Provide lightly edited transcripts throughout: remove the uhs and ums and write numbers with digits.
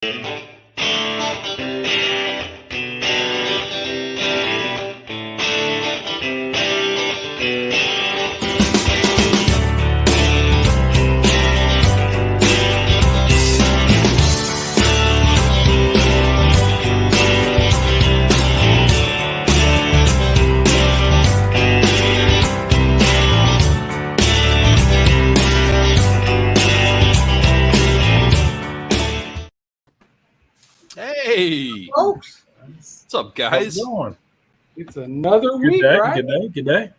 Hey, Folks, what's up, guys? it's another Good week, day, right? good day.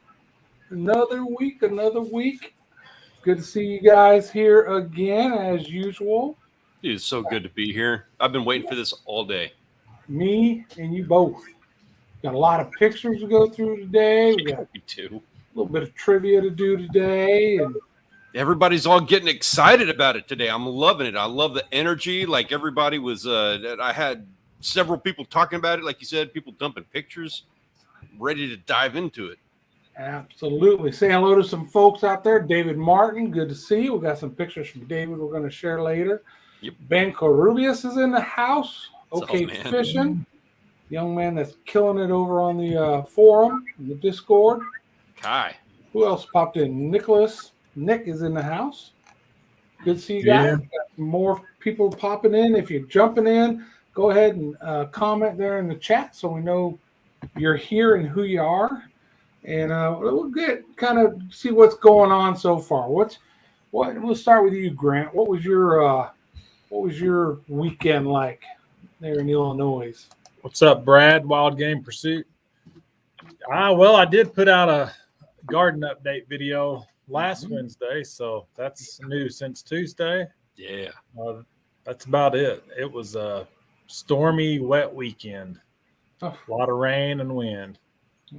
Another week. Good to see you guys here again, as usual. Dude, it's so good to be here. I've been waiting for this all day. Me and you both. Got a lot of pictures to go through today. We got Me too. a little bit of trivia to do today. And Everybody's all getting excited about it today. I'm loving it. I love the energy. Like everybody was, I had several people talking about it. Like you said, people dumping pictures, ready to dive into it. absolutely. Say hello to some folks out there. David Martin, good to see you. We got some pictures from David we're going to share later. Yep. Ben Corubius is in the house. What's Okay, up, man? fishing. Young man that's killing it over on the forum, the Discord. Kai. Who else popped in? Nick is in the house. Good to see you guys. Yeah. Got more people popping in. If you're jumping in, go ahead and comment there in the chat so we know you're here and who you are. And we'll get kind of see what's going on so far. We'll start with you, Grant. What was your weekend like there in Illinois? What's up, Brad? Wild Game Pursuit. Well, I did put out a garden update video last Wednesday, so that's new since Tuesday. Yeah. That's about it. It was a stormy, wet weekend. Oh, A lot of rain and wind.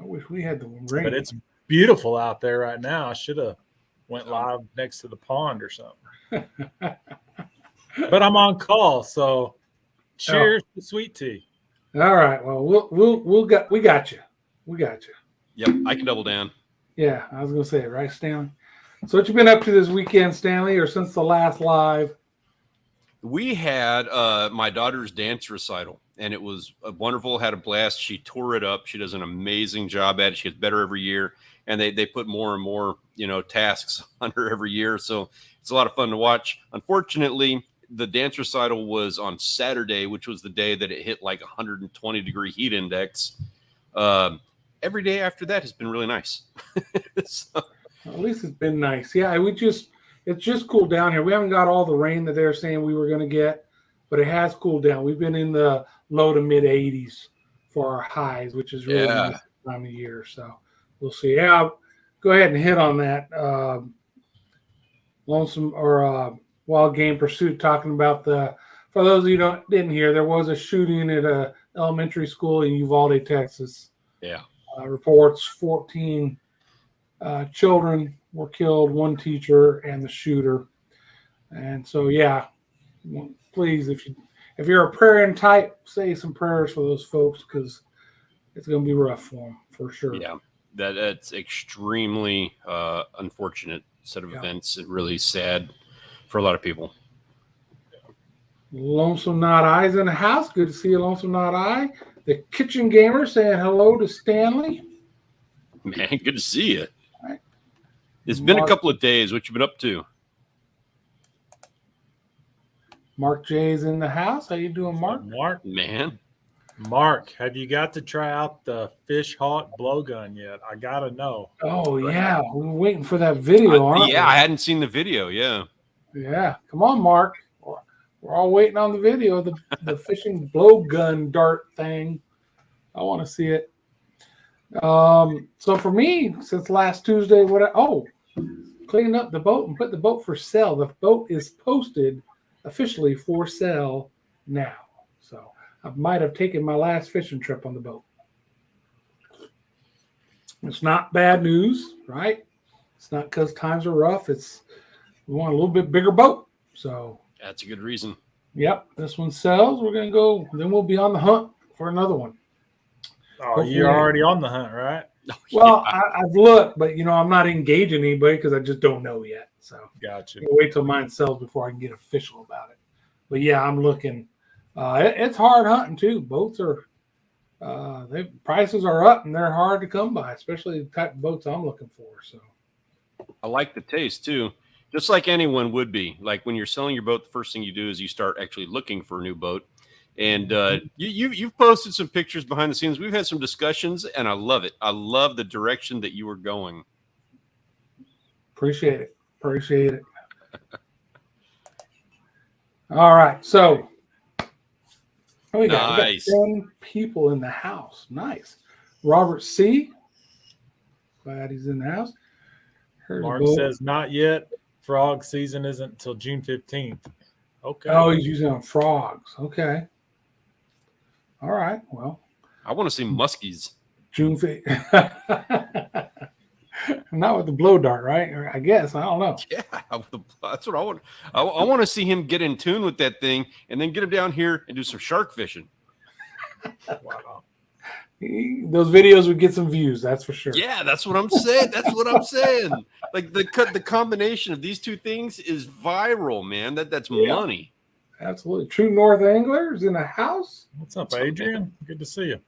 I wish we had the rain. But it's beautiful out there right now. I should have went live next to the pond or something. But I'm on call, so cheers to sweet tea. All right. Well, we got you. Yep. I can double down. Yeah, I was gonna say it, right, Stanley? So what you been up to this weekend, Stanley, or since the last live? We had my daughter's dance recital, and it was wonderful. Had a blast. She tore it up. She does an amazing job at it. She gets better every year, and they put more and more tasks on her every year. So it's a lot of fun to watch. Unfortunately, the dance recital was on Saturday, which was the day that it hit like 120-degree heat index. Every day after that has been really nice. So, At least it's been nice. Yeah, it's just cooled down here. We haven't got all the rain that they're saying we were going to get, but it has cooled down. We've been in the low to mid 80s for our highs, which is really nice time of year. So we'll see. Yeah, I'll go ahead and hit on that. Lonesome or Wild Game Pursuit talking about for those of you who didn't hear, there was a shooting at a elementary school in Uvalde, Texas. yeah. Reports 14 children were killed, one teacher and the shooter. And so, yeah, please, if you're a praying type, say some prayers for those folks because it's going to be rough for them for sure. Yeah, that's extremely unfortunate set of events. It really sad for a lot of people. Lonesome Not Eye's in the house. Good to see you, Lonesome Not Eye. The Kitchen Gamer saying hello to Stanley. Man, good to see you. Right. It's been a couple of days. What you been up to? Mark J's in the house. How you doing, Mark? Mark, have you got to try out the Fish Hawk blowgun yet? I gotta know. Oh yeah, we were waiting for that video. I hadn't seen the video. Yeah. Come on, Mark. We're all waiting on the video, the fishing blowgun dart thing. I want to see it. So for me, since last Tuesday, cleaned up the boat and put the boat for sale. The boat is posted officially for sale now. So I might have taken my last fishing trip on the boat. It's not bad news, right? It's not because times are rough. We want a little bit bigger boat. So That's a good reason. Yep, this one sells. We're going to go. Then we'll be on the hunt for another one. Oh, Hopefully. you're already on the hunt, right? Well, I've looked, but I'm not engaging anybody because I just don't know yet. So Gotcha. I'll wait till mine sells before I can get official about it. But yeah, I'm looking. It's hard hunting too. Boats are prices are up and they're hard to come by, especially the type of boats I'm looking for. So I like the taste too, just like anyone would be. Like when you're selling your boat, the first thing you do is you start actually looking for a new boat. And you've posted some pictures behind the scenes. We've had some discussions, and I love it. I love the direction that you were going. appreciate it. Appreciate it. All right, so we got Nice. 10 people in the house. Nice. Robert C. Glad he's in the house. Heard Mark about- says not yet. Frog season isn't until June 15th. Okay. Oh, he's using on frogs. Okay. All right. Well, I want to see muskies. June 5th. Not with the blow dart, right? Or I guess. I don't know. Yeah, that's what I want. I want to see him get in tune with that thing, and then get him down here and do some shark fishing. Wow. Those videos would get some views, that's for sure. Yeah, that's what I'm saying. That's what I'm saying. Like the combination of these two things is viral, man. That's money. Absolutely. True North Anglers in the house. What's up, Adrian? Good to see you.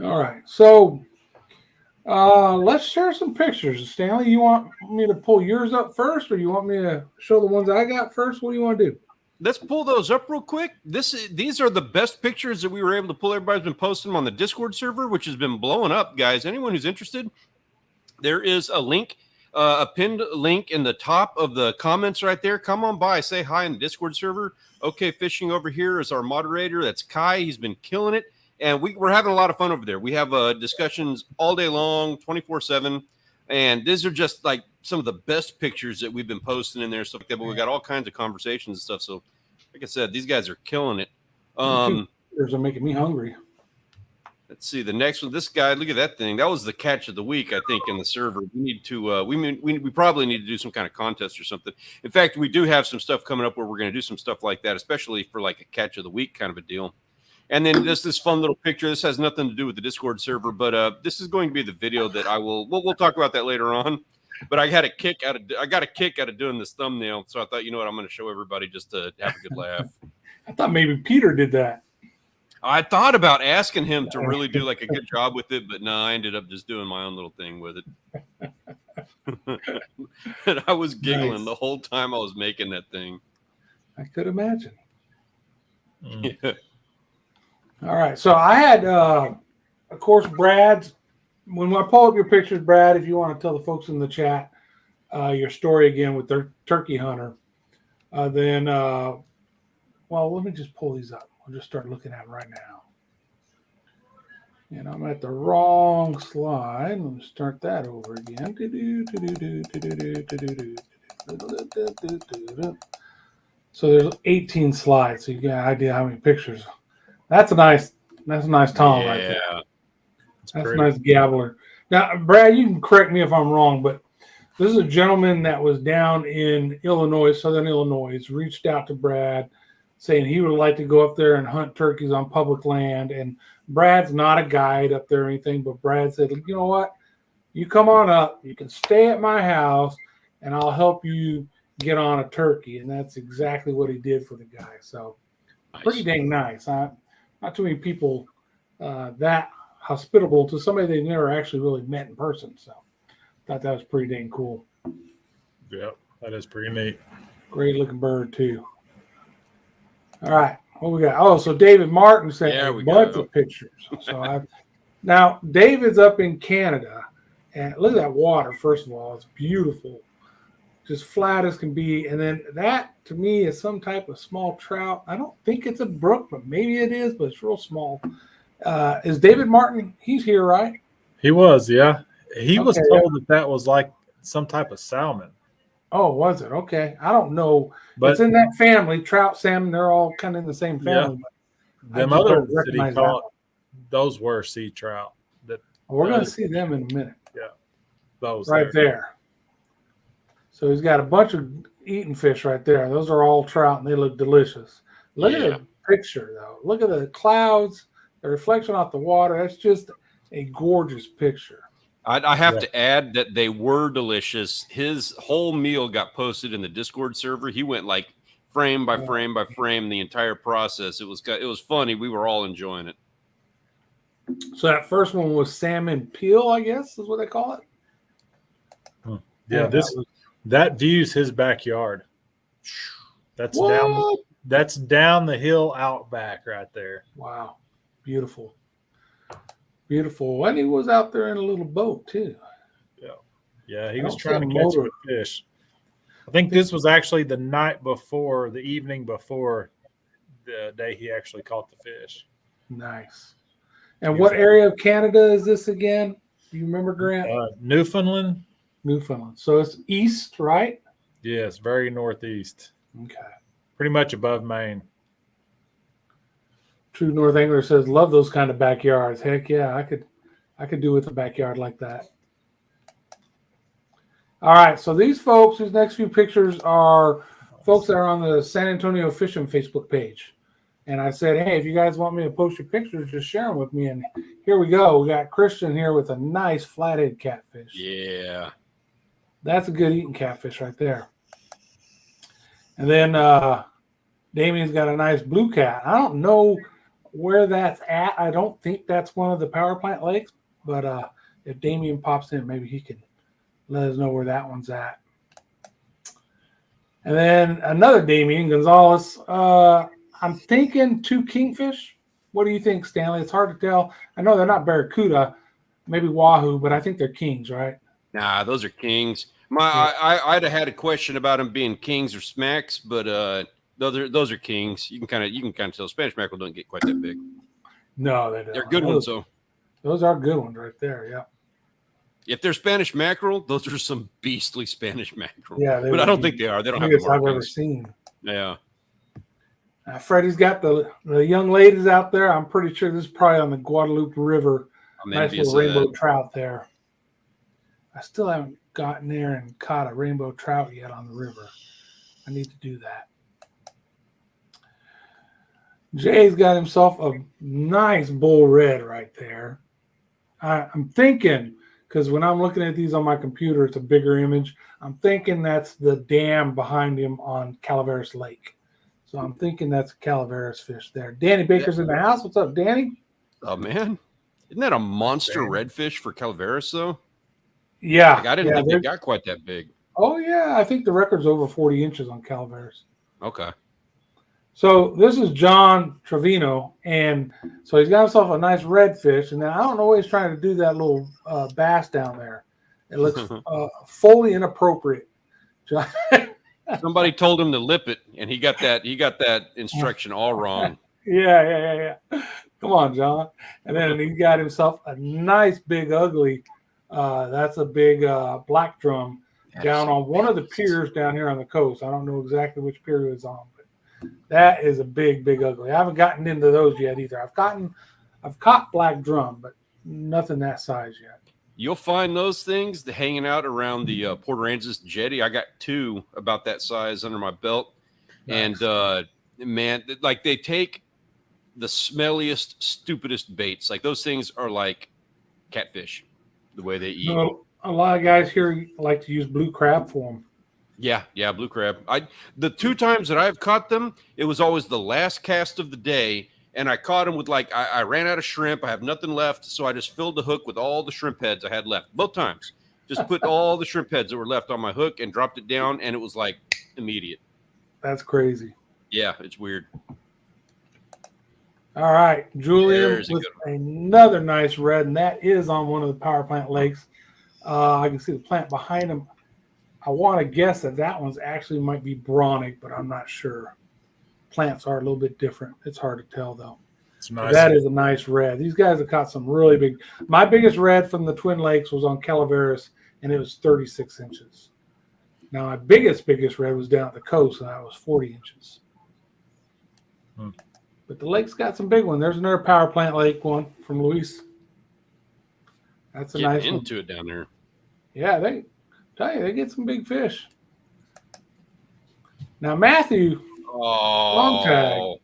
All right. So let's share some pictures. Stanley, you want me to pull yours up first, or you want me to show the ones I got first? What do you want to do? Let's pull those up real quick. These are the best pictures that we were able to pull. Everybody's been posting them on the Discord server, which has been blowing up, guys. Anyone who's interested, there is a link, a pinned link in the top of the comments right there. Come on by, say hi in the Discord server. Okay, Fishing over here is our moderator. That's Kai. He's been killing it. And we're having a lot of fun over there. We have discussions all day long, 24/7. And these are just like some of the best pictures that we've been posting in there, stuff like that. But we got all kinds of conversations and stuff. So, like I said, these guys are killing it. Pictures are making me hungry. Let's see the next one. This guy, look at that thing. That was the catch of the week, I think, in the server. We need to. We probably need to do some kind of contest or something. In fact, we do have some stuff coming up where we're going to do some stuff like that, especially for like a catch of the week kind of a deal. And then just this fun little picture. This has nothing to do with the Discord server, but this is going to be the video that I will. We'll talk about that later on. But I got a kick out of doing this thumbnail, so I thought, you know what, I'm going to show everybody just to have a good laugh. I thought maybe Peter did that. I thought about asking him to really do like a good job with it, but no, I ended up just doing my own little thing with it. And I was giggling the whole time I was making that thing. I could imagine. Yeah. All right. So I had, of course, Brad's. When I pull up your pictures, Brad, if you want to tell the folks in the chat your story again with their turkey hunter, then, well, let me just pull these up. We'll just start looking at them right now. And I'm at the wrong slide. Let me start that over again. So there's 18 slides. So you get an idea how many pictures. That's a nice Tom right there. That's a nice gabbler. Now, Brad, you can correct me if I'm wrong, but this is a gentleman that was down in Illinois, southern Illinois. He's reached out to Brad saying he would like to go up there and hunt turkeys on public land. And Brad's not a guide up there or anything, but Brad said, you know what? You come on up. You can stay at my house, and I'll help you get on a turkey. And that's exactly what he did for the guy. So pretty dang nice. Not too many people that hospitable to somebody they never actually really met in person. So thought that was pretty dang cool. Yeah, that is pretty neat. Great looking bird too. All right, what we got? Oh, so David Martin sent a bunch of pictures. So now David's up in Canada, and look at that water. First of all, it's beautiful, just flat as can be. And then that to me is some type of small trout. I don't think it's a brook, but maybe it is. But it's real small. Is David Martin? He's here, right? He was, yeah. He was told that was like some type of salmon. Oh, was it? Okay. I don't know. But it's in that family, trout, salmon, they're all kind of in the same family. Yeah. Them other ones that he caught, those were sea trout. We're going to see them in a minute. Yeah. Those right there. So he's got a bunch of eating fish right there. Those are all trout, and they look delicious. Look at the picture, though. Look at the clouds, the reflection off the water. That's just a gorgeous picture. I have to add that they were delicious. His whole meal got posted in the Discord server. He went like frame by frame by frame, the entire process. It was funny. We were all enjoying it. So that first one was salmon peel, I guess is what they call it. Yeah, that views his backyard. That's what? That's down the hill out back right there. Wow, beautiful, beautiful. And he was out there in a little boat too. Yeah, he was trying to catch a fish. I think this was actually the evening before the day he actually caught the fish. Nice. And what area of Canada is this again? Do you remember, Grant? Newfoundland. Newfoundland. So it's east, right? Yes, very northeast. Okay. Pretty much above Maine. True North Angler says, love those kind of backyards. Heck yeah, I could do with a backyard like that. All right, so these folks, these next few pictures are folks that are on the San Antonio Fishing Facebook page. And I said, hey, if you guys want me to post your pictures, just share them with me. And here we go. We got Christian here with a nice flathead catfish. Yeah. That's a good eating catfish right there. And then Damien's got a nice blue cat. I don't know where that's at. I don't think that's one of the power plant lakes. But if Damien pops in, maybe he can let us know where that one's at. And then another Damien Gonzalez. I'm thinking 2 kingfish. What do you think, Stanley? It's hard to tell. I know they're not barracuda, maybe wahoo, but I think they're kings, right? Nah, those are kings. I'd have had a question about them being kings or smacks, but those are kings. You can kind of tell Spanish mackerel don't get quite that big. No, they don't. They're good ones though. Those are good ones right there. Yeah. If they're Spanish mackerel, those are some beastly Spanish mackerel. Yeah, but I don't think they are. They don't have the I've ever seen. Yeah. Freddie's got the young ladies out there. I'm pretty sure this is probably on the Guadalupe River. Nice little rainbow trout there. I still haven't gotten there and caught a rainbow trout yet on the river. I need to do that. Jay's got himself a nice bull red right there. I'm thinking, because when I'm looking at these on my computer, it's a bigger image. I'm thinking that's the dam behind him on Calaveras Lake. So I'm thinking that's a Calaveras fish there. Danny Baker's in the house. What's up, Danny? Oh, man. Isn't that a monster redfish for Calaveras, though? Yeah. Like, I didn't think they got quite that big. Oh, yeah. I think the record's over 40 inches on Calaveras. Okay. So this is John Trevino, and so he's got himself a nice redfish. And now I don't know what he's trying to do that little bass down there. It looks fully inappropriate. John Somebody told him to lip it, and he got that instruction all wrong. Yeah. Come on, John. And then he got himself a nice big ugly. That's a big black drum down on one of the piers down here on the coast. I don't know exactly which pier it was on, but that is a big ugly. I haven't gotten into those yet either. I've caught black drum, but nothing that size yet. You'll find those things hanging out around the Port Aransas jetty. I got 2 about that size under my belt. Nice. And man, like they take the smelliest, stupidest baits. Like those things are like catfish, the way they eat. No, a lot of guys here like to use blue crab for them. Yeah, blue crab. The 2 times that I've caught them, it was always the last cast of the day. And I caught them with I ran out of shrimp. I have nothing left. So I just filled the hook with all the shrimp heads I had left. Both times. Just put all the shrimp heads that were left on my hook and dropped it down. And it was like immediate. That's crazy. Yeah, it's weird. All right. Julian with another nice red. And that is on one of the power plant lakes. I can see the plant behind him. I want to guess that one's actually might be bronic, but I'm not sure. Plants are a little bit different. It's hard to tell, though. It's nice. That is a nice red. These guys have caught some really big. My biggest red from the Twin Lakes was on Calaveras, and it was 36 inches. Now, my biggest red was down at the coast, and that was 40 inches. But the lake's got some big one. There's another power plant lake one from Luis. That's a nice one. Into it down there. Yeah, they get some big fish. Now, Matthew. Long tag.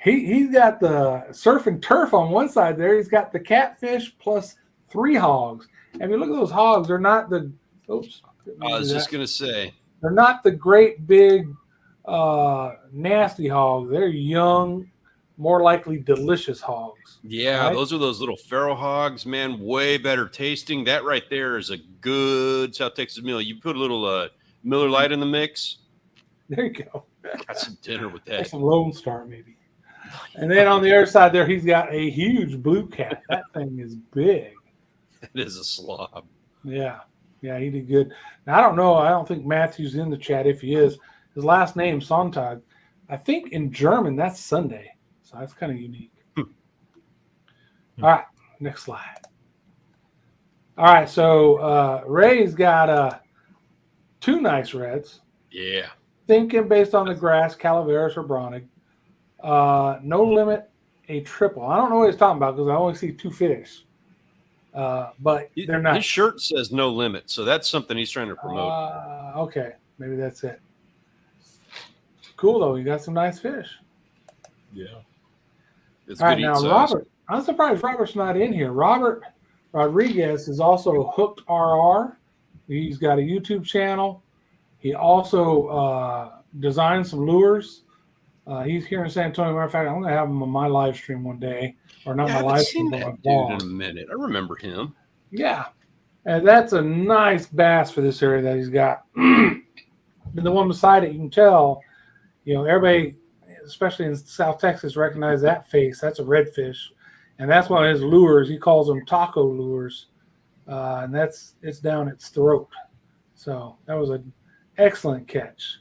He's got the surf and turf on one side there. He's got the catfish plus 3 hogs. And you look at those hogs, they're not the. Oops. I was just gonna say they're not the great big nasty hogs. They're young, more likely delicious hogs. Yeah, right? those are those little feral hogs, man. Way better tasting. That right there is a good South Texas meal. You put a little Miller Lite in the mix. There you go. Got some dinner with Or that. some Lone Star maybe. And then on the other side there, he's got a huge blue cat. That thing is big. It is a slob. Yeah, he did good. Now I don't know. I don't think Matthew's in the chat. If he is, his last name Sonntag. I think in German that's Sunday, so that's kind of unique. All right, next slide. All right, so Ray's got 2 nice reds. Yeah. Thinking based on the grass, Calaveras or Browning. No limit, a triple. I don't know what he's talking about because I only see 2 fish. But they're not. His shirt says no limit, so that's something he's trying to promote. Okay, maybe that's it. Cool though, you got some nice fish. Yeah. It's All right, good now eat size. Robert, I'm surprised Robert's not in here. Robert Rodriguez is also Hooked RR. He's got a YouTube channel. He also designed some lures. He's here in San Antonio. Matter of fact, I'm going to have him on my live stream one day, or not I my haven't live seen stream, but my that dude in blog. a minute. I remember him. Yeah, and that's a nice bass for this area that he's got. And the one beside it, you can tell, everybody, especially in South Texas, recognize that face. That's a redfish, and that's one of his lures. He calls them taco lures, and it's down its throat. So that was an excellent catch.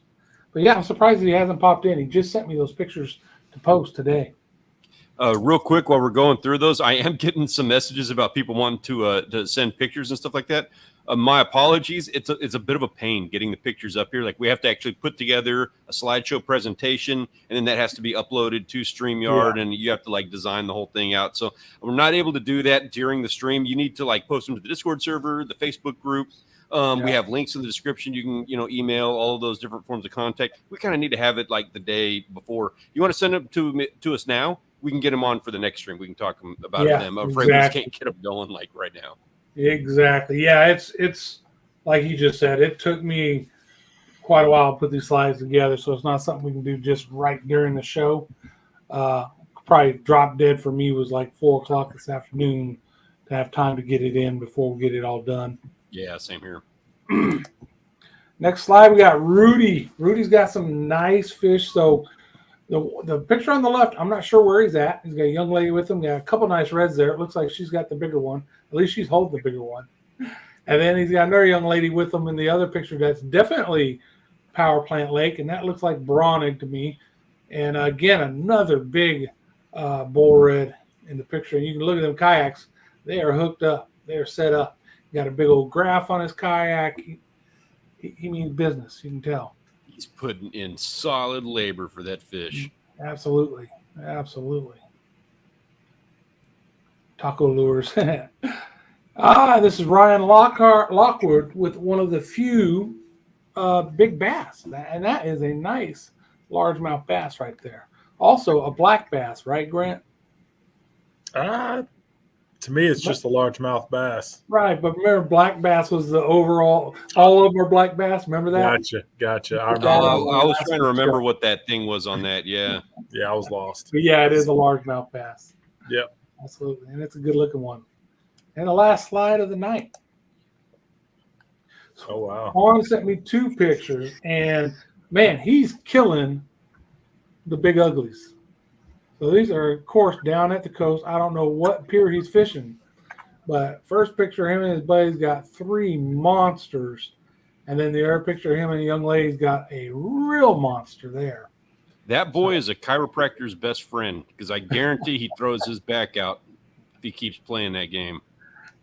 But yeah, I'm surprised he hasn't popped in. He just sent me those pictures to post today. Real quick, while we're going through those, I am getting some messages about people wanting to send pictures and stuff like that. My apologies. It's a bit of a pain getting the pictures up here. Like we have to actually put together a slideshow presentation, and then that has to be uploaded to StreamYard, and you have to design the whole thing out. So we're not able to do that during the stream. You need to post them to the Discord server, the Facebook group. We have links in the description. You can, email all of those different forms of contact. We kind of need to have it the day before. You want to send them to us now? We can get them on for the next stream. We can talk about them. I'm afraid we just can't get them going right now. Exactly. Yeah, it's like he just said. It took me quite a while to put these slides together, so it's not something we can do just right during the show. Probably drop dead for me was 4:00 this afternoon to have time to get it in before we get it all done. Yeah, same here. Next slide, we got Rudy. Rudy's got some nice fish. So the picture on the left, I'm not sure where he's at. He's got a young lady with him. Got a couple nice reds there. It looks like she's got the bigger one. At least she's holding the bigger one. And then he's got another young lady with him in the other picture that's definitely Power Plant Lake, and that looks like Browning to me. And again, another big bull red in the picture. And you can look at them kayaks. They are hooked up. They are set up. Got a big old graph on his kayak. He means business. You can tell. He's putting in solid labor for that fish. Absolutely. Taco lures. This is Ryan Lockwood with one of the few big bass. And that is a nice largemouth bass right there. Also a black bass, right, Grant? To me, it's just a largemouth bass. Right, but remember, black bass was the overall. All of them are black bass. Remember that? Gotcha. I was trying to remember what that thing was on that. Yeah, I was lost. But yeah, it is a largemouth bass. Yep, absolutely, and it's a good-looking one. And the last slide of the night. Oh wow! Juan sent me 2 pictures, and man, he's killing the big uglies. So these are, of course, down at the coast. I don't know what pier he's fishing, but first picture of him and his buddies got 3 monsters, and then the other picture of him and the young lady's got a real monster there. That boy is a chiropractor's best friend because I guarantee he throws his back out if he keeps playing that game.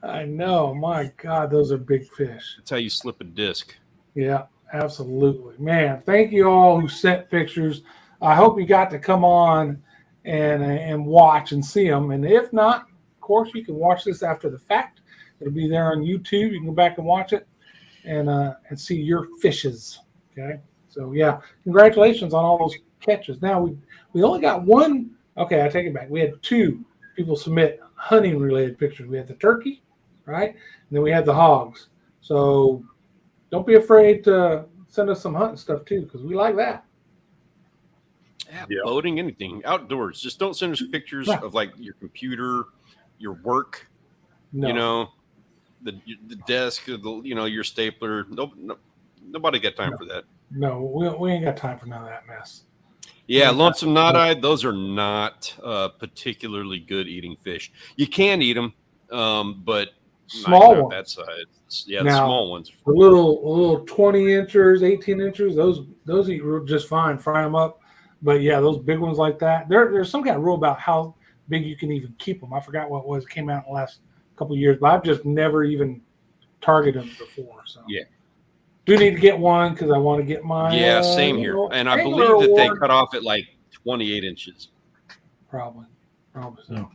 I know. My God, those are big fish. That's how you slip a disc. Yeah, absolutely. Man, thank you all who sent pictures. I hope you got to come on and watch and see them. And if not, of course, you can watch this after the fact. It'll be there on YouTube. You can go back and watch it and see your fishes. Okay. So yeah, congratulations on all those catches. Now we only got one. Okay, I take it back. We had 2 people submit hunting related pictures. We had the turkey, right? And then we had the hogs. So don't be afraid to send us some hunting stuff too, because we like that. Yeah. Boating, anything outdoors. Just don't send us pictures of like your computer, your work, No. you know, the desk, your stapler. Nobody got time for that. No, we ain't got time for none of that mess. Yeah, lonesome knot-eyed, those are not particularly good eating fish. You can eat them, but small not ones. that size. Yeah, Now, the small ones. The little 20 inches, 18 inches, those eat just fine. Fry them up. But yeah, those big ones like that. There's some kind of rule about how big you can even keep them. I forgot what it was. It came out in the last couple of years, but I've just never even targeted them before. So Yeah. Do need to get one because I want to get my same here. And I believe that they cut off at like 28 inches. Probably so.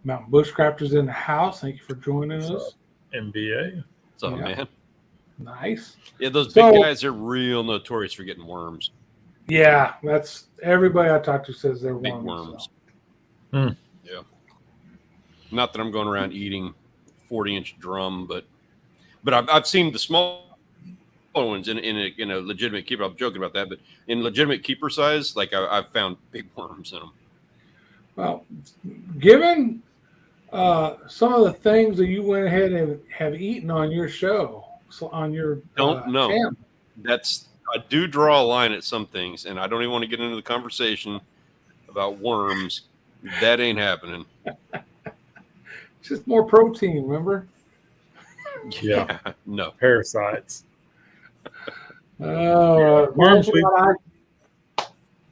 Mountain Bushcrafters in the house. Thank you for joining us. MBA. What's up, man? Nice. Yeah, those big guys are real notorious for getting worms. Yeah, that's everybody I talk to says they're Big worms. So. Yeah. Not that I'm going around eating 40-inch drum, but I've seen the small ones in a legitimate keeper. I'm joking about that, but in legitimate keeper size, like I've found big worms in them. Well, given some of the things that you went ahead and have eaten on your show, so on your channel. I do draw a line at some things, and I don't even want to get into the conversation about worms. That ain't happening. Just more protein, remember? Yeah. No. Parasites. Worms.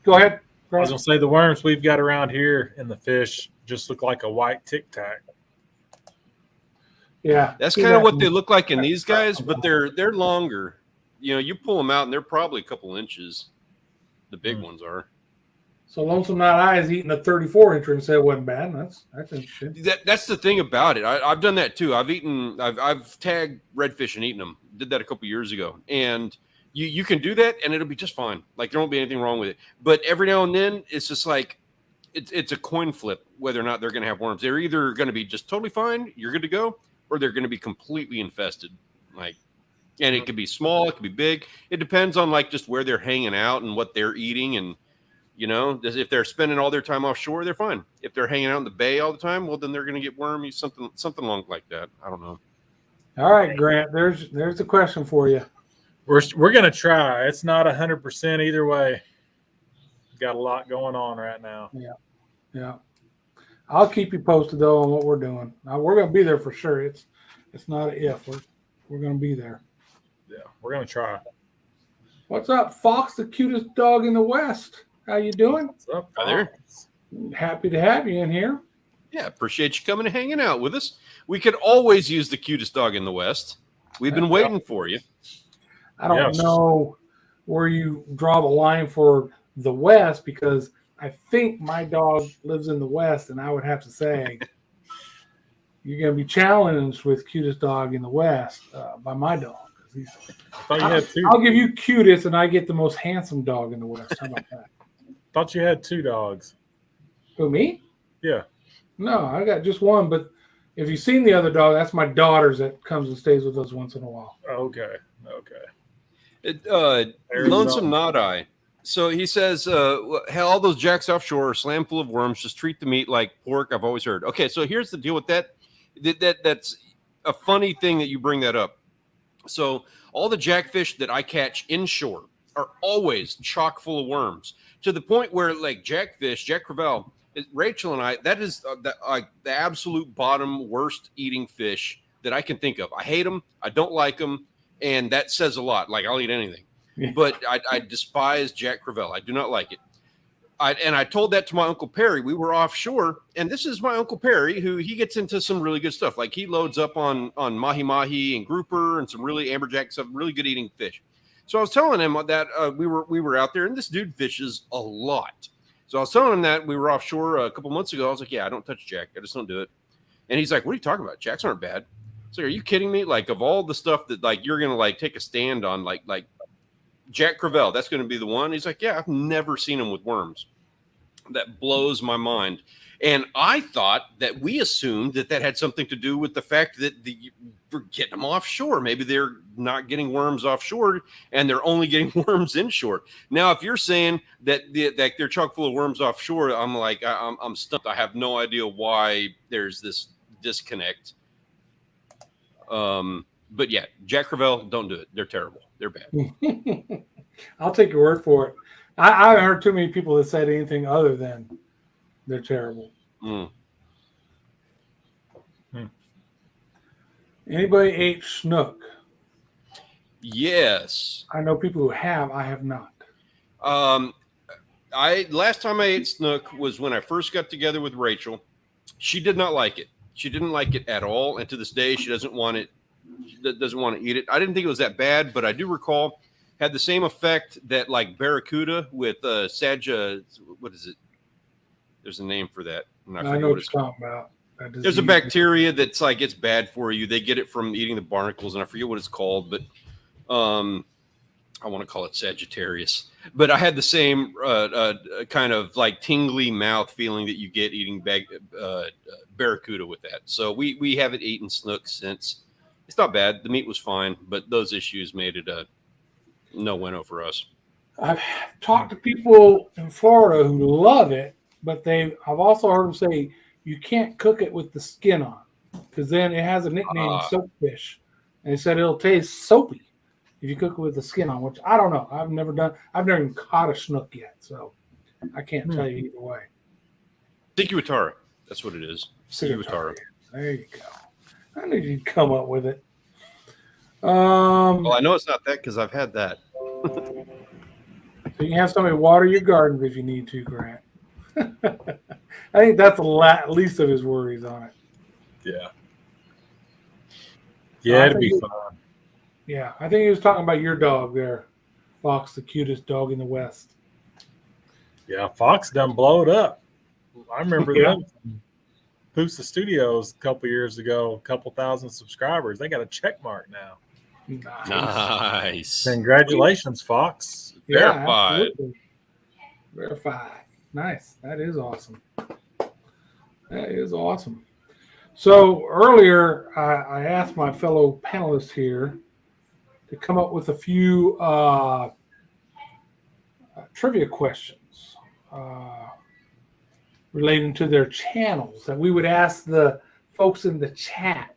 Go ahead. I was going to say the worms we've got around here in the fish just look like a white Tic Tac. Yeah. That's kind of what they look like in these guys, but they're longer. You pull them out and they're probably a couple inches. The big ones are. So Lonesome Not I is eating a 34-incher and said it wasn't bad. That's interesting. That's the thing about it. I've done that too. I've tagged redfish and eaten them. Did that a couple years ago, and you can do that and it'll be just fine. Like there won't be anything wrong with it. But every now and then it's just like it's a coin flip whether or not they're going to have worms. They're either going to be just totally fine, you're good to go, or they're going to be completely infested. And it could be small, it could be big. It depends on just where they're hanging out and what they're eating. And, if they're spending all their time offshore, they're fine. If they're hanging out in the bay all the time, well, then they're going to get wormy, something along like that. I don't know. All right, Grant, there's the question for you. We're going to try. It's not 100% either way. Got a lot going on right now. Yeah. I'll keep you posted, though, on what we're doing. Now, we're going to be there for sure. It's not an if. We're going to be there. Yeah, we're going to try. What's up, Fox, the cutest dog in the West? How you doing? What's up, Hi there. Happy to have you in here. Yeah, appreciate you coming and hanging out with us. We could always use the cutest dog in the West. We've been waiting for you. I don't know where you draw the line for the West because I think my dog lives in the West, and I would have to say you're going to be challenged with cutest dog in the West by my dog. I'll give you cutest, and I get the most handsome dog in the West. How about that? Thought you had 2 dogs. Who, me? Yeah. No, I got just one. But if you've seen the other dog, that's my daughter's that comes and stays with us once in a while. Okay. Lonesome Not I. So he says, hell, all those jacks offshore are slam full of worms. Just treat the meat like pork. I've always heard. Okay, so here's the deal with that. That's a funny thing that you bring that up. So all the jackfish that I catch inshore are always chock full of worms, to the point where jackfish, Jack Crevalle, Rachel and I, that is the absolute bottom worst eating fish that I can think of. I hate them. I don't like them. And that says a lot. I'll eat anything. Yeah. But I despise Jack Crevalle. I do not like it. I told that to my Uncle Perry. We were offshore, and this is my Uncle Perry, who he gets into some really good stuff. He loads up on mahi-mahi and grouper and some really amberjack stuff, really good eating fish. So I was telling him that we were out there, and this dude fishes a lot. So I was telling him that we were offshore a couple months ago. I was like, yeah, I don't touch Jack. I just don't do it. And he's like, what are you talking about? Jacks aren't bad. So are you kidding me? Of all the stuff that you're going to take a stand on, like Jack Crevalle, that's going to be the one. He's like, yeah, I've never seen him with worms. that blows my mind. And I thought that we assumed that had something to do with the fact that we're getting them offshore. Maybe they're not getting worms offshore and they're only getting worms inshore. Now, if you're saying that they're chock full of worms offshore, I'm like, I'm stumped. I have no idea why there's this disconnect. But yeah, Jack Crevalle, don't do it. They're terrible. They're bad. I'll take your word for it. I haven't heard too many people that said anything other than they're terrible. Anybody ate snook? Yes. I know people who have. I have not. Last time I ate snook was when I first got together with Rachel. She did not like it. She didn't like it at all, and to this day, she doesn't want it. She doesn't want to eat it. I didn't think it was that bad, but I do recall had the same effect that like barracuda with Sagia. What is it? There's a name for that. I know what you're talking about. There's a bacteria that's like it's bad for you. They get it from eating the barnacles, and I forget what it's called, but I want to call it Sagittarius. But I had the same kind of like tingly mouth feeling that you get eating barracuda with that. So we haven't eaten snook since. It's not bad. The meat was fine, but those issues made it a no-wino for us. I've talked to people in Florida who love it, but I've also heard them say you can't cook it with the skin on because then it has a nickname, soapfish, and they said it'll taste soapy if you cook it with the skin on. Which I don't know. I've never even caught a snook yet, so I can't tell you either way. Cicuatara, that's what it is. Cicuatara. There you go. I knew you'd come up with it. Well, I know it's not that because I've had that. So you can have somebody water your garden if you need to, Grant. I think that's the least of his worries on it. Yeah. Yeah, it'd be fun. Yeah, I think he was talking about your dog there, Fox, the cutest dog in the West. Yeah, Fox done blowed up. I remember them. Poosa Studios a couple years ago, a couple thousand subscribers. They got a check mark now. Nice. Congratulations, Fox. Yeah, Verified. absolutely. Verified. Nice. That is awesome. That is awesome. So earlier, I asked my fellow panelists here to come up with a few trivia questions relating to their channels that we would ask the folks in the chat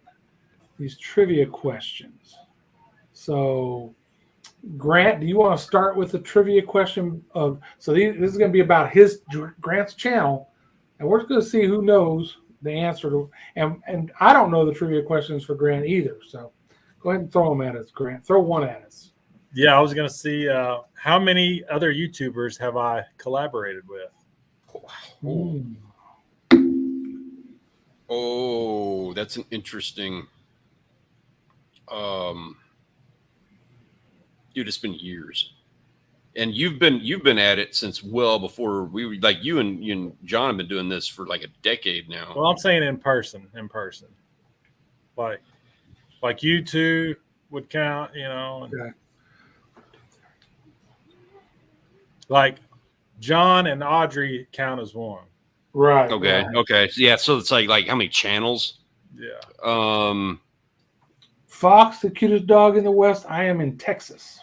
these trivia questions. So, Grant, do you want to start with the trivia question of? So this is going to be about Grant's channel, and we're just going to see who knows the answer to. And I don't know the trivia questions for Grant either. So go ahead and throw them at us, Grant. Throw one at us. Yeah, I was going to see how many other YouTubers have I collaborated with. Oh, that's an interesting. Dude, it's been years, and you've been at it since well before we were. Like you and John have been doing this for like a decade now. Well, I'm saying in person, like you two would count, you know. Okay. Like John and Audrey count as one. Right. Okay. Right. Okay. Yeah. So it's like how many channels? Yeah. Fox, the cutest dog in the West. I am in Texas.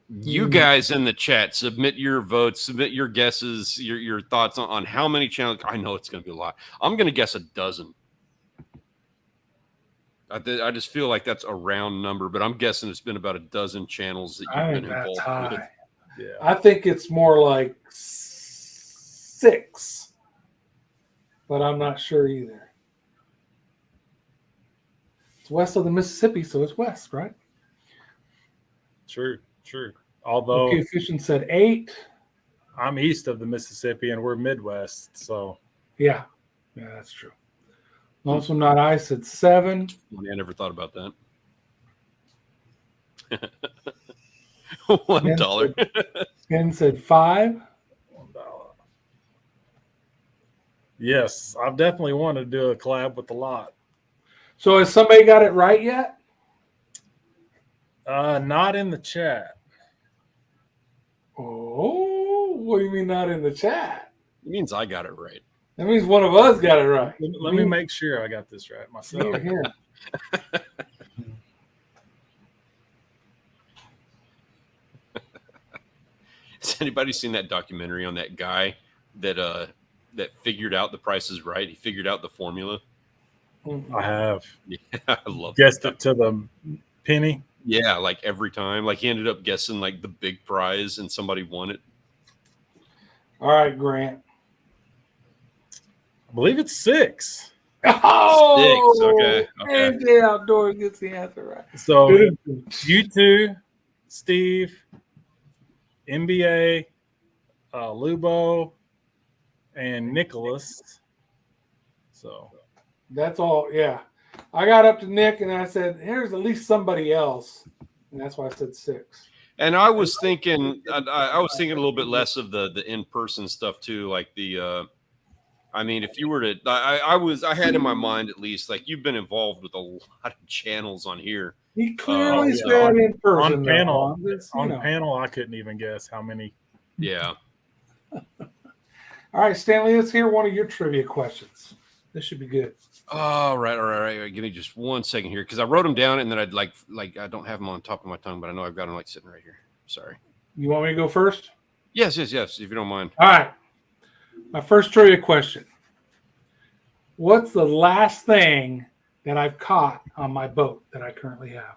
You guys in the chat, submit your votes, submit your guesses, your thoughts on how many channels. I know it's going to be a lot. I'm going to guess a dozen. I just feel like that's a round number, but I'm guessing it's been about a dozen channels that you've been involved with. Yeah. I think it's more like 6, but I'm not sure either. It's west of the Mississippi, so it's west, right? True. Although okay, Fishing said 8. I'm east of the Mississippi and we're Midwest, so yeah, that's true. Also, not I said 7. I never thought about that. $1. Ken said 5. $1. Yes, I've definitely wanted to do a collab with a lot. So has somebody got it right yet? Not in the chat. Oh, What do you mean not in the chat? It means I got it right. That means one of us got it right. Let me make sure I got this right myself. Here. Has anybody seen that documentary on that guy that figured out the Price is Right? He figured out the formula. I have. Yeah, I love guessed it to the penny. Yeah, like every time. Like he ended up guessing like the big prize and somebody won it. All right, Grant. I believe it's 6. Oh, 6. Okay. AJ Outdoors gets the answer right. So you two, Steve, NBA, Lubo, and Nicholas. So that's all. Yeah, I got up to Nick and I said, "Here's at least somebody else," and that's why I said 6. And I was thinking, I was thinking a little bit less of the in-person stuff too, like the. I mean, if you were to, I had in my mind at least, like you've been involved with a lot of channels on here. He clearly said in person. On panel, panel, I couldn't even guess how many. Yeah. All right, Stanley, let's hear one of your trivia questions. This should be good. All right. Give me just 1 second here, because I wrote them down and then I'd like I don't have them on top of my tongue, but I know I've got them like sitting right here. Sorry. You want me to go first? Yes, if you don't mind. All right. My first trivia question. What's the last thing that I've caught on my boat that I currently have?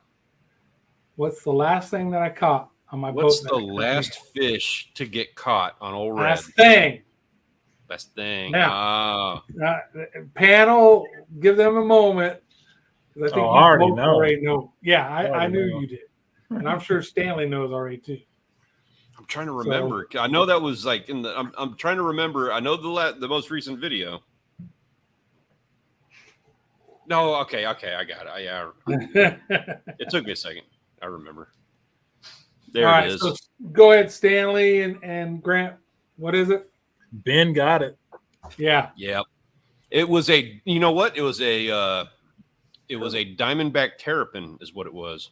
What's the last thing that I caught on my boat? What's the last fish to get caught on Old Red? Last thing. Best thing. Now, panel, give them a moment. I think I already know. Yeah, I knew you did. And I'm sure Stanley knows already too. I'm trying to remember. I know that was like in the. I'm trying to remember. I know the most recent video. No, okay, I got it. Yeah, it took me a second. I remember. There All it right, is. So go ahead, Stanley and Grant. What is it? Ben got it. Yeah. It was a. You know what? It was a diamondback terrapin, is what it was.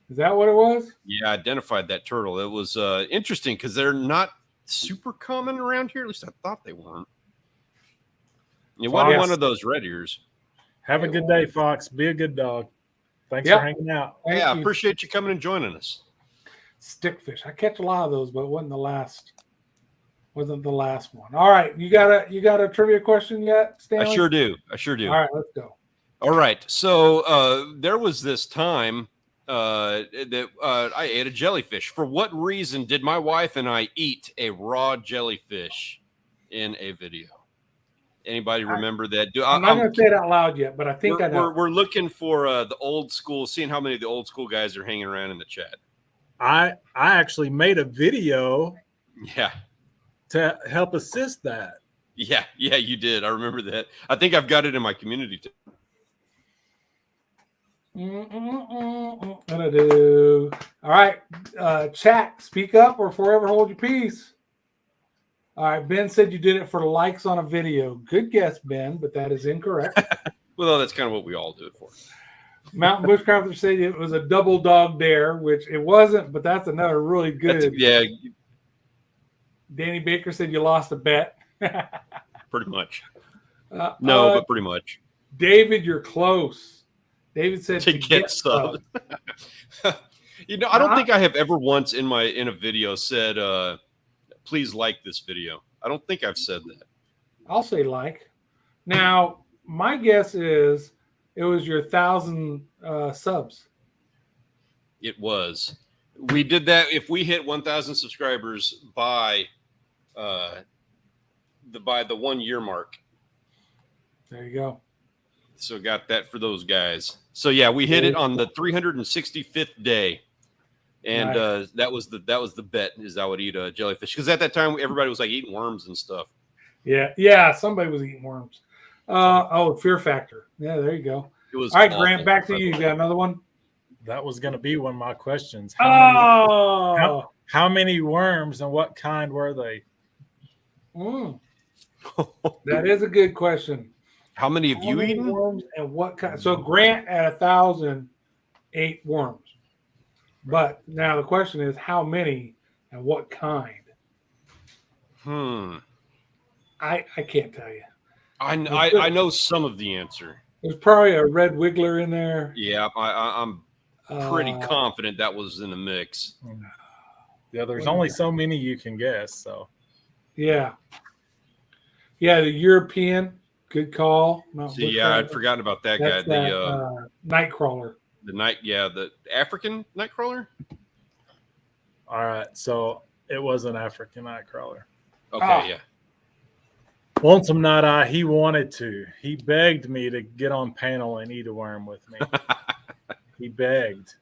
Is that what it was? Yeah, I identified that turtle. It was interesting because they're not super common around here. At least I thought they weren't. It wasn't one of those red ears. Have a good day, Fox. Be a good dog. Thanks for hanging out. Thank I you. appreciate you coming and joining us. Stickfish. I catch a lot of those, but it wasn't the last. Wasn't the last one. All right, you got a trivia question yet, Stanley? I sure do. All right, let's go. All right. So there was this time that I ate a jellyfish. For what reason did my wife and I eat a raw jellyfish in a video? Anybody remember that? I'm not going to say it out loud yet, but I think I know. We're looking for the old school, seeing how many of the old school guys are hanging around in the chat. I actually made a video. Yeah. To help assist that. Yeah, you did. I remember that. I think I've got it in my community too. All right, chat, speak up or forever hold your peace. All right, Ben said you did it for likes on a video. Good guess, Ben, but that is incorrect. Well, that's kind of what we all do it for. Mountain Bushcrafter said it was a double dog dare, which it wasn't, but that's another really good. Danny Baker said you lost a bet. Pretty much. But pretty much. David, you're close. David said to get sub. I don't think I have ever once in a video said, please like this video. I don't think I've said that. I'll say like. Now, my guess is it was your 1,000 subs. It was. We did that. If we hit 1,000 subscribers by the 1 year mark. There you go. So got that for those guys. So yeah, we hit it on the 365th day. And nice. that was the bet is I would eat a jellyfish because at that time everybody was like eating worms and stuff. Yeah, somebody was eating worms. Fear factor. Yeah, there you go. It was all right, awful. Grant. Back to you. You got another one? That was going to be one of my questions. How many worms and what kind were they? That is a good question. How many have you eaten? Worms and what kind? So Grant at 1,000 ate worms. But now the question is how many and what kind? I can't tell you. I know some of the answer. There's probably a red wiggler in there. Yeah, I'm pretty confident that was in the mix. Yeah, there's only so many you can guess. So yeah, the European. Good call. See, yeah, I'd forgotten about that guy. The Nightcrawler. The African Nightcrawler. all right, so it was an African nightcrawler. Okay, yeah. Lonesome Night Eye, he wanted to. He begged me to get on panel and eat a worm with me. He begged.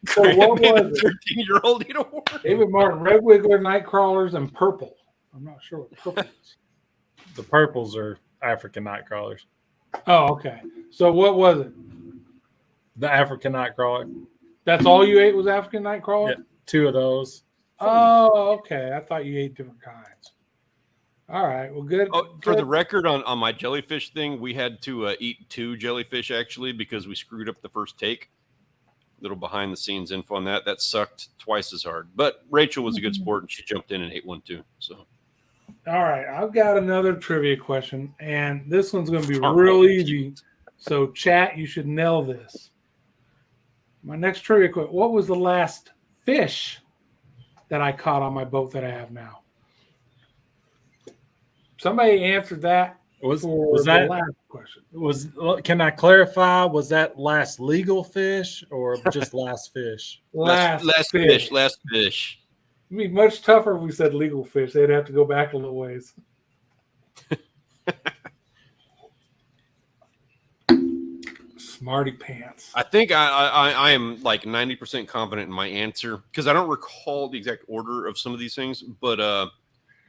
So what was it? 13-year-old eat a worm? David Martin, red wiggler, Nightcrawlers, and purple. I'm not sure what purple is. The purples are African nightcrawlers. Oh, okay. So what was it? The African nightcrawler. That's all you ate was African Nightcrawler? Yeah, 2 of those. Oh, okay. I thought you ate different kinds. All right. Well, good. For the record, on my jellyfish thing, we had to eat 2 jellyfish actually because we screwed up the first take. Little behind the scenes info on that. That sucked twice as hard. But Rachel was a good sport and she jumped in and ate 1 too. So. All right. I've got another trivia question, and this one's going to be real easy. So, chat, you should nail this. My next trivia question: what was the last fish that I caught on my boat that I have now? Somebody answered that. Was that the last question? Can I clarify? Was that last legal fish or just last fish? Last fish. Last fish. It'd be much tougher if we said legal fish. They'd have to go back a little ways. Smarty pants. I think I am like 90% confident in my answer because I don't recall the exact order of some of these things, but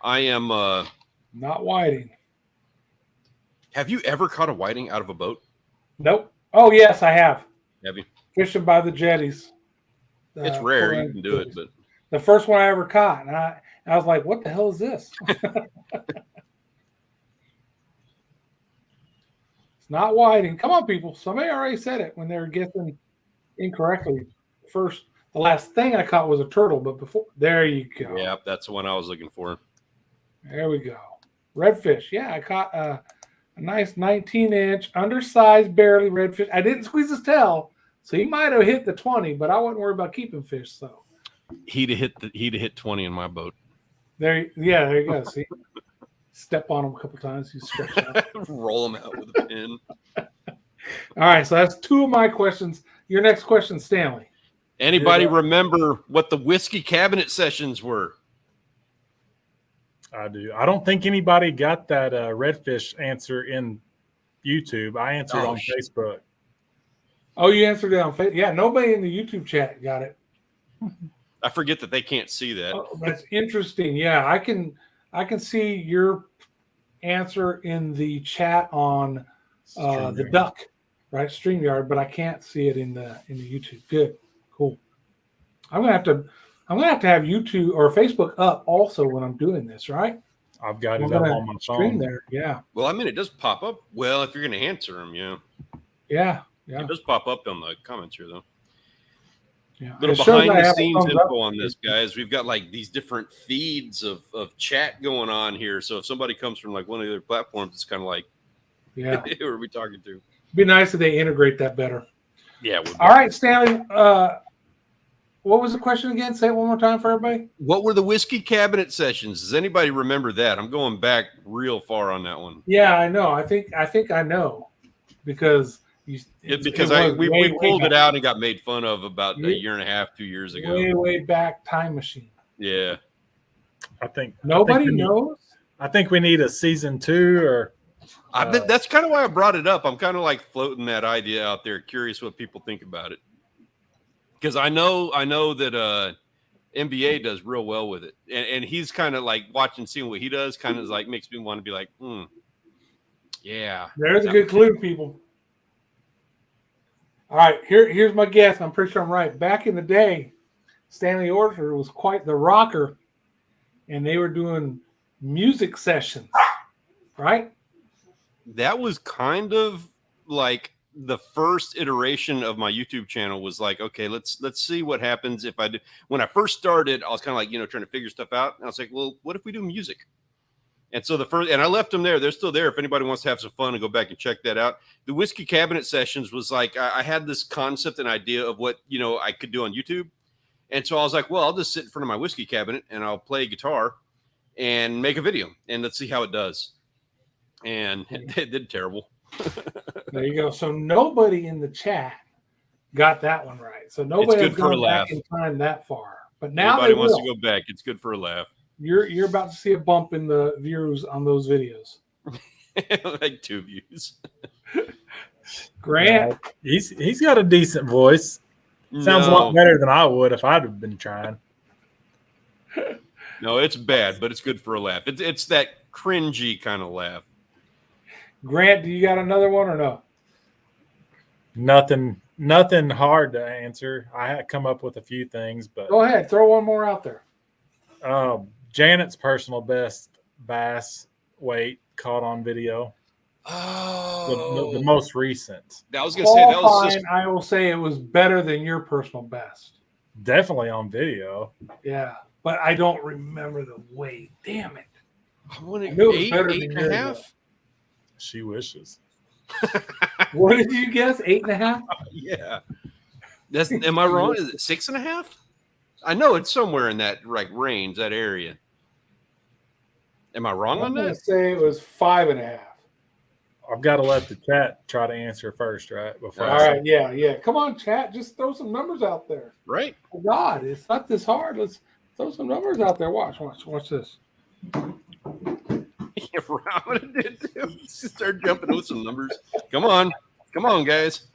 I am not whiting. Have you ever caught a whiting out of a boat? Nope. Oh yes, I have. Have you? Fishing by the jetties. It's rare you can do it, but the first one I ever caught, and I was like, "What the hell is this?" It's not whiting. Come on, people. Somebody already said it when they were guessing incorrectly. The last thing I caught was a turtle, but before there you go. Yeah, that's the one I was looking for. There we go. Redfish. Yeah, I caught a nice 19-inch, undersized, barely redfish. I didn't squeeze his tail, so he might have hit the 20, but I wasn't worried about keeping fish. So he'd have hit 20 in my boat. There you go. See, step on him a couple times. He's stretched out. Roll him out with a pin. All right, so that's 2 of my questions. Your next question, Stanley. Anybody remember what the whiskey cabinet sessions were? I do. I don't think anybody got that redfish answer in YouTube. I answered on Facebook. Oh, you answered it on Facebook? Yeah, nobody in the YouTube chat got it. I forget that they can't see that. Oh, that's interesting. Yeah, I can see your answer in the chat on the Duck, right? StreamYard, but I can't see it in the YouTube. Good, cool. I'm gonna have to have YouTube or Facebook up also when I'm doing this, right? I've got it up on my phone there. Yeah. Well, I mean, it does pop up. Well, if you're going to answer them, yeah. Yeah. Yeah. It does pop up on the comments here, though. Yeah. Little behind the scenes info on this, guys. We've got like these different feeds of chat going on here. So if somebody comes from like one of the other platforms, it's kind of like, yeah, who are we talking to? It'd be nice if they integrate that better. Yeah. All right, Stanley. What was the question again? Say it one more time for everybody. What were the whiskey cabinet sessions? Does anybody remember that? I'm going back real far on that one. Yeah, I know. I think I know because we pulled it out and got made fun of about a year and a half, 2 years ago. Way back, time machine. Yeah. I think nobody knows. I think we need a season 2 or. That's kind of why I brought it up. I'm kind of like floating that idea out there. Curious what people think about it. Because I know that NBA does real well with it, and he's kind of like seeing what he does, kind of like makes me want to be like, yeah. There's a good clue, people. All right, here's my guess. I'm pretty sure I'm right. Back in the day, Stanley Orchard was quite the rocker, and they were doing music sessions, right? That was kind of like the first iteration of my YouTube channel was like, okay, let's see what happens if I do. When I first started, I was kind of like, trying to figure stuff out. And I was like, well, what if we do music? And so and I left them there. They're still there. If anybody wants to have some fun and go back and check that out. The Whiskey Cabinet sessions was like, I had this concept and idea of what, I could do on YouTube. And so I was like, well, I'll just sit in front of my whiskey cabinet and I'll play guitar and make a video and let's see how it does. And it did terrible. There you go. So nobody in the chat got that one right. So nobody has gone back in time that far. But now everybody wants to go back. It's good for a laugh. You're about to see a bump in the views on those videos. Like 2 views. Grant, he's got a decent voice. Sounds a lot better than I would if I'd have been trying. No, it's bad, but it's good for a laugh. It's that cringy kind of laugh. Grant, do you got another one or no? Nothing hard to answer. I had come up with a few things, but go ahead, throw one more out there. Janet's personal best bass weight caught on video. Oh, the most recent. I was going to say that was just... I will say it was better than your personal best. Definitely on video. Yeah, but I don't remember the weight. Damn it! I want to 8.5. She wishes. What did you guess? 8.5? Yeah. Am I wrong? Is it 6.5? I know it's somewhere in that range, that area. Am I wrong on that? I'm going to say it was 5.5. I've got to let the chat try to answer first, right? Before all right, yeah. Come on, chat. Just throw some numbers out there. Right. Oh, God, it's not this hard. Let's throw some numbers out there. Watch this. Yeah, Robin did too. Start jumping with some numbers. Come on, guys.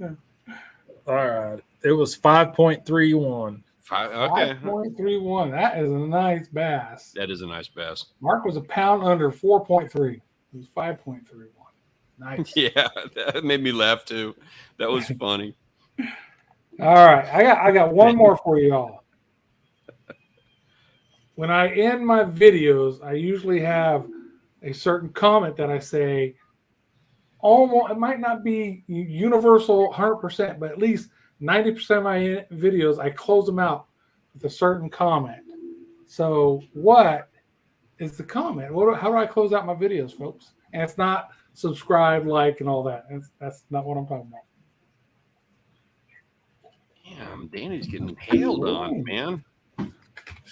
All right. It was 5.31. Okay. 5.31. That is a nice bass. That is a nice bass. Mark was a pound under 4.3. It was 5.31. Nice. Yeah, that made me laugh too. That was funny. All right. I got one more for you all. When I end my videos, I usually have a certain comment that I say, almost, it might not be universal 100%, but at least 90% of my videos, I close them out with a certain comment. So what is the comment? How do I close out my videos, folks? And it's not subscribe, like, and all that. That's not what I'm talking about. Damn, Danny's getting hailed on, man.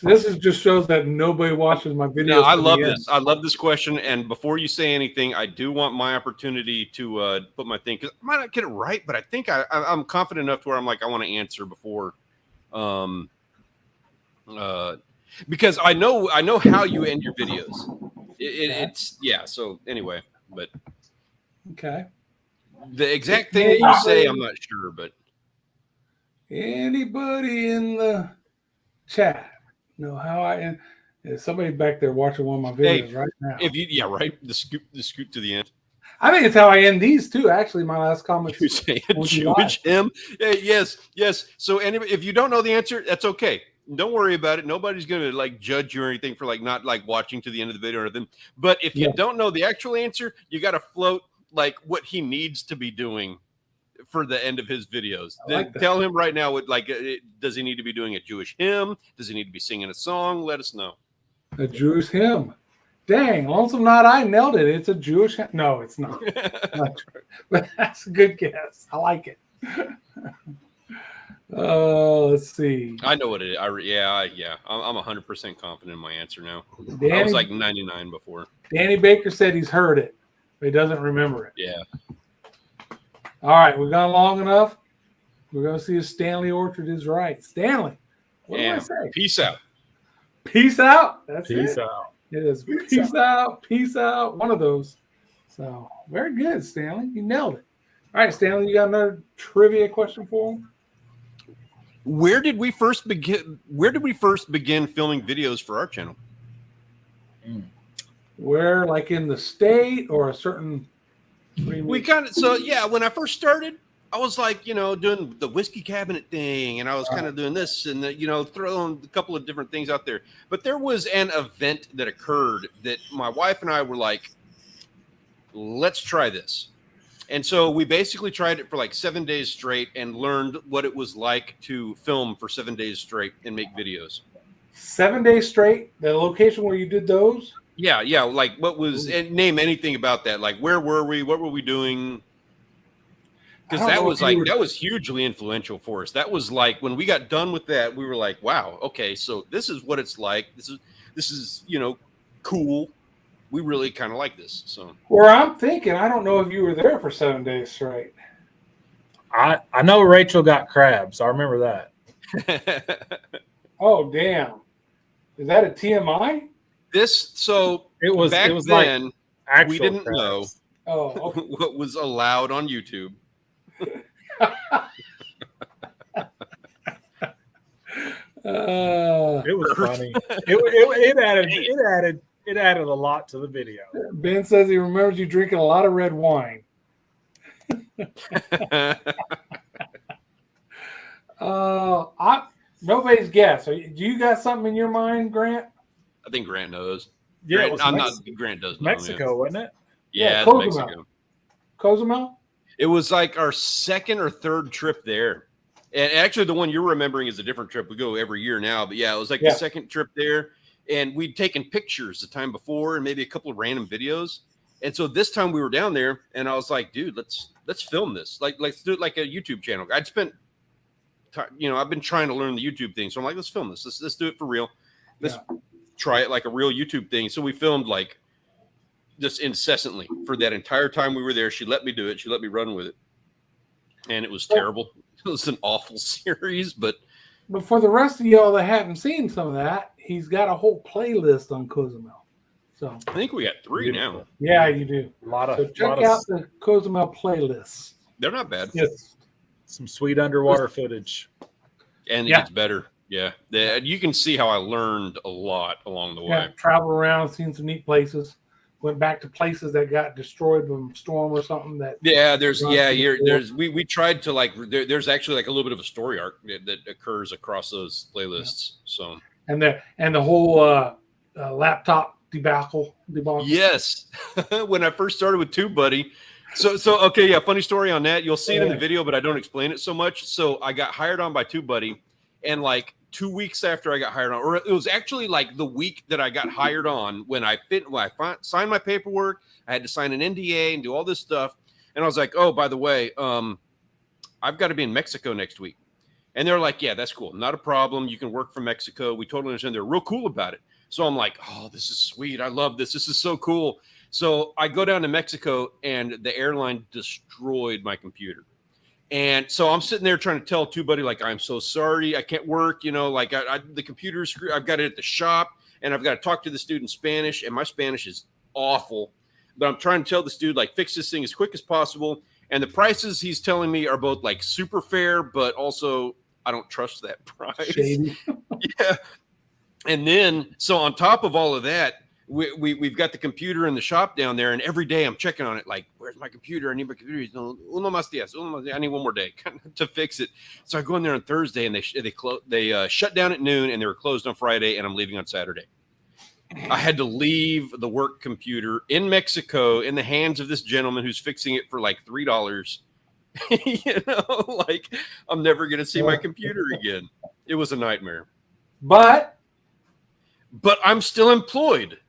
This just shows that nobody watches my videos. No, I love this. I love this question. And before you say anything, I do want my opportunity to put my thing, because I might not get it right, but I think I'm confident enough to where I'm like, I want to answer before, because I know how you end your videos. It's yeah. So anyway, but okay, the exact thing that you say, I'm not sure, but anybody in the chat know how I end? There's somebody back there watching one of my videos right now. The scoop to the end. I think it's how I end these too. Actually, my last comment. You say a Jewish hymn? Yes. So, if you don't know the answer, that's okay. Don't worry about it. Nobody's gonna like judge you or anything for like not like watching to the end of the video or anything. But if you don't know the actual answer, you got to float like what he needs to be doing for the end of his videos. Tell him right now what does he need to be doing a Jewish hymn? Does he need to be singing a song? Let us know. A Jewish hymn. Dang, Lonesome Not I nailed it. It's a Jewish hymn. No, it's not. But that's a good guess. I like it. Let's see. I know what it is. I'm 100% confident in my answer now. I was like 99 before. Danny Baker said he's heard it, but he doesn't remember it. Yeah. All right, we've gone long enough. We're going to see if Stanley Orchard is right. Stanley, what do I say? Peace out. Peace out. That's it. Peace out. It is peace out. Peace out. One of those. So very good, Stanley. You nailed it. All right, Stanley, you got another trivia question for him? Where did we first begin filming videos for our channel? Where, like in the state or a certain? We kind of when I first started, I was like, doing the whiskey cabinet thing, and I was kind of doing this and throwing a couple of different things out there. But there was an event that occurred that my wife and I were like, let's try this. And so we basically tried it for like 7 days straight and learned what it was like to film for 7 days straight and make videos. 7 days straight, the location where you did those? Yeah. Like what was, and name anything about that. Like where were we? What were we doing? Because that was hugely influential for us. That was like when we got done with that, we were like, wow, okay, so this is what it's like. This is cool. We really kind of like this. So where I'm thinking, I don't know if you were there for 7 days straight. I know Rachel got crabs. I remember that. Oh, damn. Is that a TMI? It was back then, like we didn't crabs. know okay. what was allowed on YouTube. It was funny. It added a lot to the video. Ben says he remembers you drinking a lot of red wine. Nobody's guess. Do you got something in your mind, Grant? I think Grant knows. Yeah, Grant does know. Mexico, wasn't it? Yeah, Cozumel. Mexico. Cozumel? It was like our second or third trip there. And actually, the one you're remembering is a different trip. We go every year now. But yeah, it was like the second trip there. And we'd taken pictures the time before and maybe a couple of random videos. And so this time we were down there and I was like, dude, let's film this. Like, let's do it like a YouTube channel. I've been trying to learn the YouTube thing. So I'm like, let's film this. Let's do it for real. Let's try it like a real YouTube thing. So we filmed like just incessantly for that entire time we were there. She let me do it. She let me run with it. And it was terrible. It was an awful series, but for the rest of y'all that haven't seen some of that, he's got a whole playlist on Cozumel. So I think we got 3 now. Yeah, you do. Check out the Cozumel playlist. They're not bad. Yes. Some sweet underwater footage. And it gets better. Yeah. You can see how I learned a lot along the way. Traveled around, seen some neat places. Went back to places that got destroyed from a storm or something. We tried to there's actually like a little bit of a story arc that occurs across those playlists. So and the whole laptop debacle. Yes, when I first started with TubeBuddy. Funny story on that. You'll see it in the video, but I don't explain it so much. So I got hired on by TubeBuddy, and like 2 weeks after I got hired on, or it was actually like the week that I got hired on when I signed my paperwork, I had to sign an NDA and do all this stuff. And I was like, oh, by the way, I've got to be in Mexico next week. And they're like, yeah, that's cool. Not a problem. You can work from Mexico. We totally understand. They're real cool about it. So I'm like, oh, this is sweet. I love this. This is so cool. So I go down to Mexico and the airline destroyed my computer. And so I'm sitting there trying to tell TubeBuddy, like, I'm so sorry, I can't work, the computer's screwed. I've got it at the shop and I've got to talk to this dude in Spanish, and my Spanish is awful. But I'm trying to tell this dude, like, fix this thing as quick as possible. And the prices he's telling me are both like super fair, but also I don't trust that price. Shady. Yeah. And then, so on top of all of that, we've got the computer in the shop down there, and every day I'm checking on it, like, where's my computer? I need my computer. Uno más días. I need one more day to fix it. So I go in there on Thursday, and they shut down at noon, and they were closed on Friday, and I'm leaving on Saturday. I had to leave the work computer in Mexico in the hands of this gentleman who's fixing it for like $3. Like, I'm never going to see my computer again. It was a nightmare. But I'm still employed.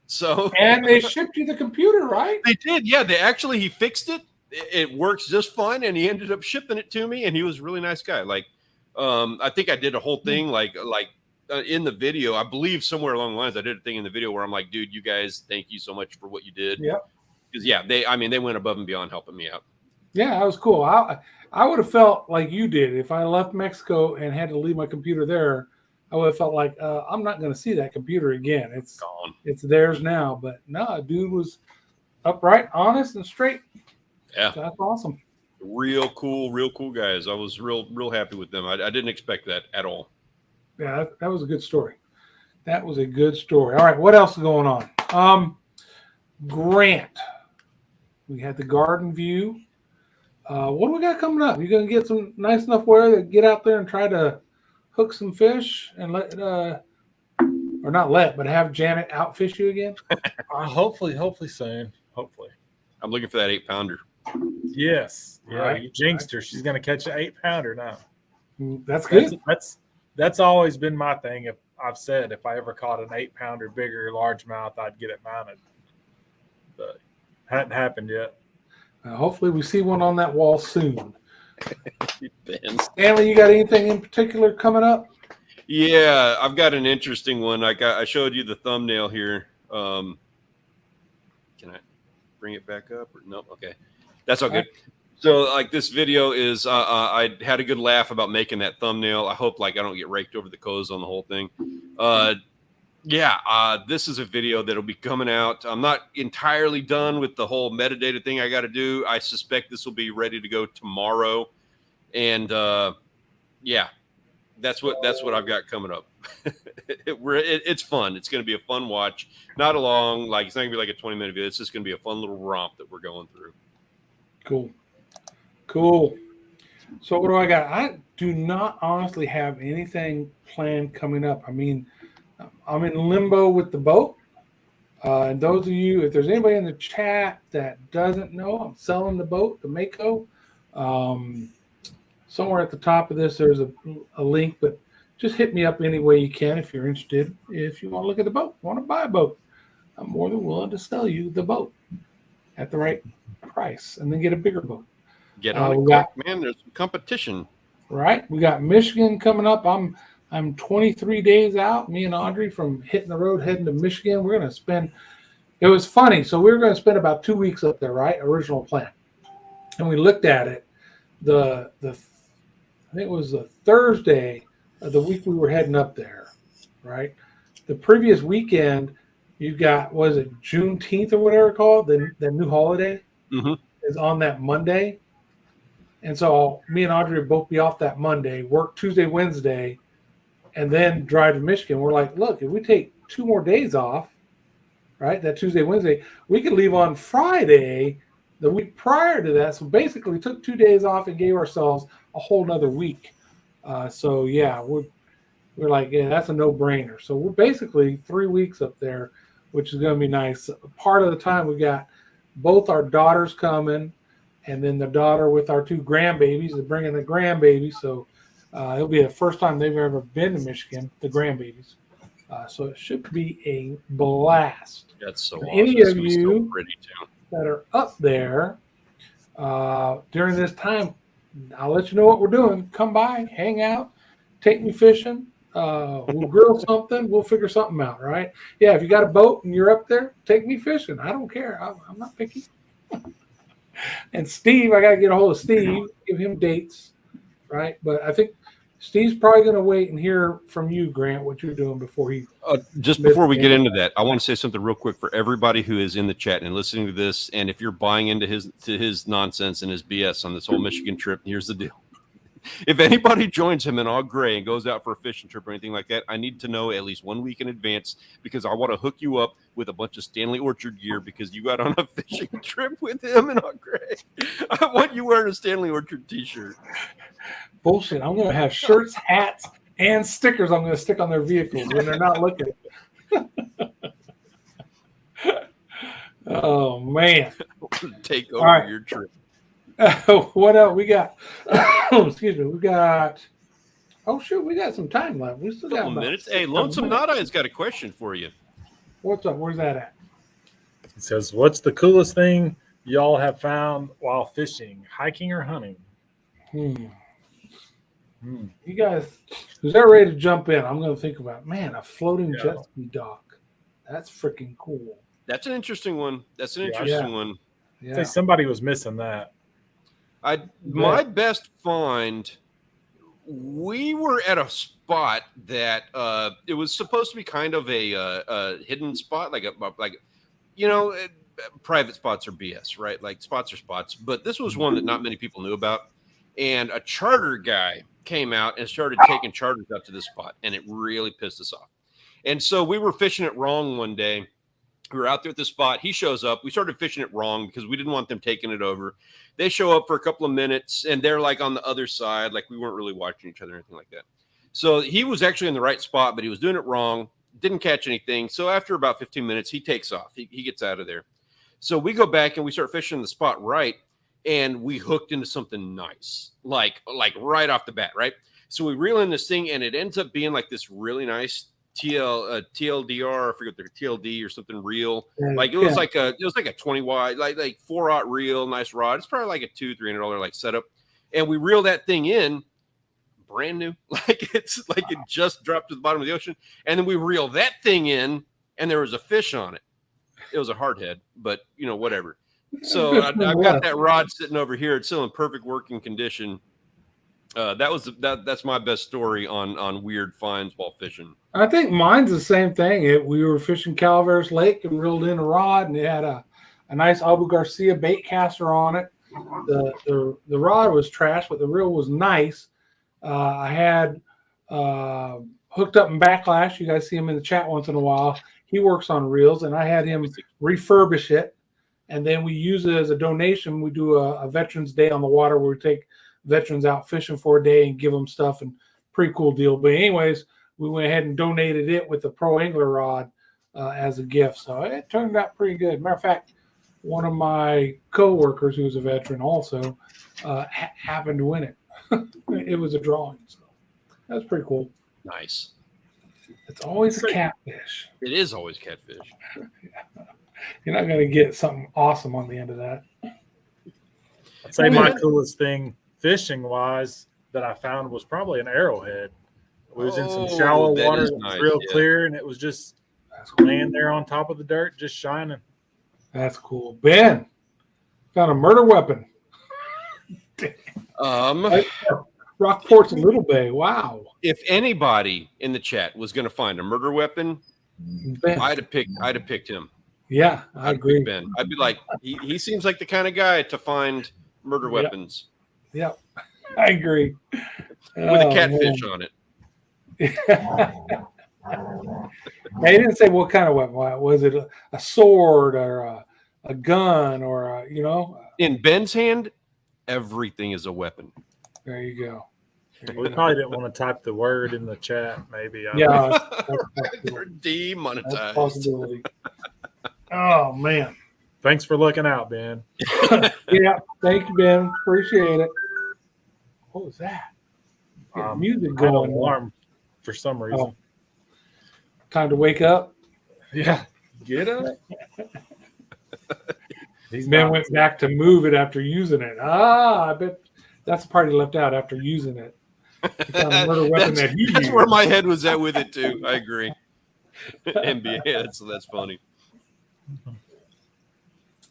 So and they shipped you the computer, right? They did, yeah. He fixed it. It works just fine, and he ended up shipping it to me. And he was a really nice guy. Like, I think I did a whole thing in the video. I believe somewhere along the lines, I did a thing in the video where I'm like, dude, you guys, thank you so much for what you did. Yeah, because they went above and beyond helping me out. Yeah, that was cool. I would have felt like you did if I left Mexico and had to leave my computer there. I would have felt like I'm not going to see that computer again. It's gone. It's theirs now. But no, dude was upright, honest, and straight. Yeah, so that's awesome. Real cool guys. I was real happy with them. I didn't expect that at all. Yeah, that was a good story. That was a good story. All right, what else is going on? Grant, we had the garden view. What do we got coming up? You going to get some nice enough weather to get out there and try to hook some fish and have Janet outfish you again? Hopefully soon. Hopefully. I'm looking for that 8-pounder. Yes. Yeah, Right. you jinxed her. She's going to catch an 8-pounder now. That's good. That's always been my thing. If I've said if I ever caught an 8-pounder, bigger largemouth, I'd get it mounted. But hadn't happened yet. Hopefully, we see one on that wall soon. Ben. Stanley, you got anything in particular coming up? Yeah, I've got an interesting one. I showed you the thumbnail here. Can I bring it back up? Or nope. Okay, that's all good. So like this video is, I had a good laugh about making that thumbnail. I hope like I don't get raked over the coals on the whole thing. This is a video that'll be coming out. I'm not entirely done with the whole metadata thing I got to do. I suspect this will be ready to go tomorrow. And that's what I've got coming up. It's fun. It's going to be a fun watch. Not a long, like it's not going to be like a 20-minute video. It's just going to be a fun little romp that we're going through. Cool. So what do I got? I do not honestly have anything planned coming up. I mean, I'm in limbo with the boat. And those of you, if there's anybody in the chat that doesn't know, I'm selling the boat, the Mako. Somewhere at the top of this, there's a link, but just hit me up any way you can if you're interested. If you want to look at the boat, want to buy a boat, I'm more than willing to sell you the boat at the right price and then get a bigger boat. Get on it quick, man. There's some competition. Right. We got Michigan coming up. I'm 23 days out, me and Audrey, from hitting the road, heading to Michigan. We're going to spend, it was funny. So we were going to spend about 2 weeks up there, right? Original plan. And we looked at it. I think it was the Thursday of the week we were heading up there, right? The previous weekend, you got, was it Juneteenth or whatever it's called? The new holiday is on that Monday. And so me and Audrey would both be off that Monday, work Tuesday, Wednesday, and then drive to Michigan. We're like, look, if we take 2 more days off, right, that Tuesday, Wednesday, we could leave on Friday the week prior to that. So basically we took 2 days off and gave ourselves a whole nother week. So yeah, we're like, yeah, that's a no-brainer. So we're basically 3 weeks up there, which is going to be nice. Part of the time we got both our daughters coming, and then the daughter with our 2 grandbabies is bringing the grandbabies. So it'll be the first time they've ever been to Michigan, the grandbabies. So it should be a blast. That's so and awesome. Any of you so pretty too. That are up there during this time, I'll let you know what we're doing. Come by, hang out, take me fishing. We'll grill something. We'll figure something out, right? Yeah, if you got a boat and you're up there, take me fishing. I don't care. I'm not picky. And Steve, I got to get a hold of Steve, give him dates, right? But I think Steve's probably going to wait and hear from you, Grant, what you're doing before he. Just before we get into that, I want to say something real quick for everybody who is in the chat and listening to this. And if you're buying into his nonsense and his BS on this whole Michigan trip, here's the deal. If anybody joins him in all gray and goes out for a fishing trip or anything like that, I need to know at least 1 week in advance, because I want to hook you up with a bunch of Stanley Orchard gear because you got on a fishing trip with him in all gray. I want you wearing a Stanley Orchard t-shirt. Bullshit. I'm going to have shirts, hats, and stickers I'm going to stick on their vehicles when they're not looking. Oh, man. Take over your trip. What else we got? Excuse me. We got. Oh shoot, we got some time left. We still got about minutes. Hey, Lonesome Nada has got a question for you. What's up? Where's that at? It says, "What's the coolest thing y'all have found while fishing, hiking, or hunting?" You guys, who's that ready to jump in? I'm going to think about. Man, a floating jet ski dock. That's freaking cool. That's an interesting one. That's an interesting one. Yeah. Say somebody was missing that. My best find, we were at a spot that it was supposed to be kind of a hidden spot, like private spots are BS, right? Like spots are spots, but this was one that not many people knew about. And a charter guy came out and started taking charters up to this spot, and it really pissed us off. And so we were fishing it wrong one day. We were out there at the spot. He shows up. We started fishing it wrong because we didn't want them taking it over. They show up for a couple of minutes, and they're like on the other side, like we weren't really watching each other or anything like that. So he was actually in the right spot, but he was doing it wrong. Didn't catch anything. So after about 15 minutes, he takes off. He gets out of there. So we go back and we start fishing the spot right, and we hooked into something nice, like right off the bat, right? So we reel in this thing, and it ends up being like this really nice TLDR, I forget the TLD or something reel. Like it was like a 20 wide, like 4/0 reel, nice rod. It's probably like a $200-300 like setup, and we reel that thing in, brand new, like it's like it just dropped to the bottom of the ocean, and then we reel that thing in, and there was a fish on it. It was a hardhead, but whatever. So I've got that rod sitting over here. It's still in perfect working condition. That's my best story on weird finds while fishing. I think mine's the same thing. We were fishing Calaveras Lake and reeled in a rod, and it had a nice Abu Garcia bait caster on it. The rod was trash, but the reel was nice. I had hooked up in Backlash. You guys see him in the chat once in a while. He works on reels, and I had him refurbish it, and then we use it as a donation. We do a Veterans Day on the water where we take veterans out fishing for a day and give them stuff, and pretty cool deal. But anyways, we went ahead and donated it with the Pro Angler rod as a gift. So it turned out pretty good. Matter of fact, one of my co-workers who's a veteran also happened to win it. It was a drawing. So that was pretty cool. Nice. It's always a catfish. It is always catfish. You're not going to get something awesome on the end of that. I'd say my coolest thing fishing-wise that I found was probably an arrowhead. It was in some shallow water that was real clear, and it was just laying there on top of the dirt, just shining. That's cool. Ben, found a murder weapon. Rockport's Little Bay. Wow. If anybody in the chat was going to find a murder weapon, Ben. I'd have picked him. Yeah, I agree. Ben. I'd be like, he seems like the kind of guy to find murder weapons. Yep. I agree. With a catfish on it. They didn't say what kind of weapon. Was it a sword or a gun or In Ben's hand, everything is a weapon. There you go. We probably didn't want to type the word in the chat, maybe. Yeah. They're demonetized. That's a possibility. Oh, man. Thanks for looking out, Ben. Yeah. Thank you, Ben. Appreciate it. What was that? Music going. Alarm for some reason. Oh. Time to wake up. Yeah. Get up. These men went back to move it after using it. I bet that's the part he left out after using it. He found a murder weapon that he that's used. where my head was at with it too. I agree. NBA, that's funny.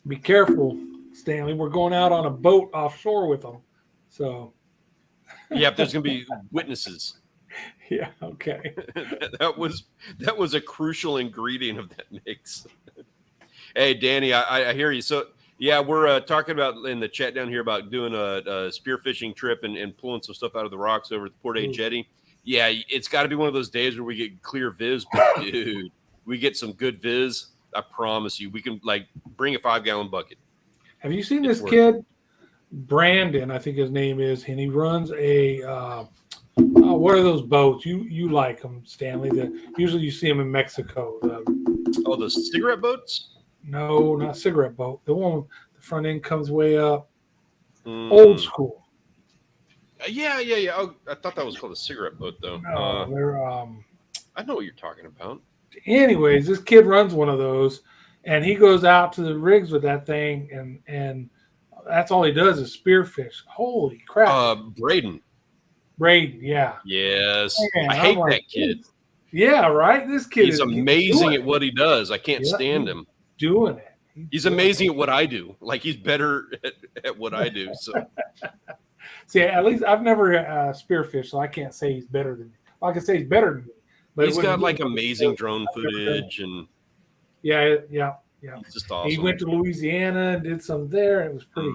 Be careful, Stanley. We're going out on a boat offshore with them. So Yep, there's gonna be witnesses. yeah, okay. that was a crucial ingredient of that mix. Hey, Danny, I hear you. So yeah, we're talking about in the chat down here about doing a spearfishing trip and pulling some stuff out of the rocks over at the Port A Jetty. Yeah, it's got to be one of those days where we get clear viz, but dude, we get some good viz. I promise you, we can bring a 5-gallon bucket. Have you seen this kid, Brandon? I think his name is, and he runs a. What are those boats? You like them, Stanley? Usually you see them in Mexico. Those cigarette boats? No, not cigarette boat. The one with the front end comes way up. Old school. Yeah. Oh, I thought that was called a cigarette boat, though. No, they're. I know what you're talking about. Anyways, this kid runs one of those, and he goes out to the rigs with that thing, and that's all he does is spearfish. Holy crap! Braden, yeah. Yes, Man, I hate that kid. Yeah, right. This kid is amazing at what he does. I can't stand him. Doing it. He's amazing at what I do. Like he's better at what I do. So, see, at least I've never spearfished, so I can't say he's better than me. Well, I can say he's better than me. But he's got amazing drone footage and yeah. It's just awesome. He went to Louisiana and did some there. It was pretty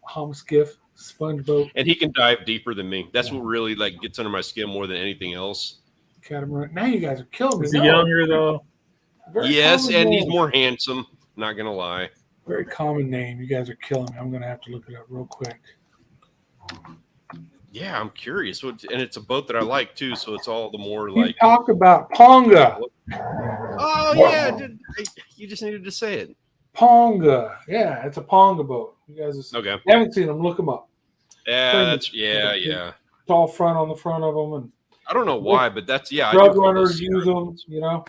hum skiff, sponge boat. And he can dive deeper than me. That's what really gets under my skin more than anything else. Catamaran. Now you guys are killing me. Is he younger though? Yes, and he's more handsome. Not gonna lie. Very common name. You guys are killing me. I'm gonna have to look it up real quick. Yeah, I'm curious. And it's a boat that I like too, so it's all the more You talk about Ponga. Oh yeah, you just needed to say it. Ponga. Yeah, it's a Ponga boat. You guys haven't seen them, look them up. Yeah. Tall front on the front of them. And I don't know why, but that's, drug runners use them, you know.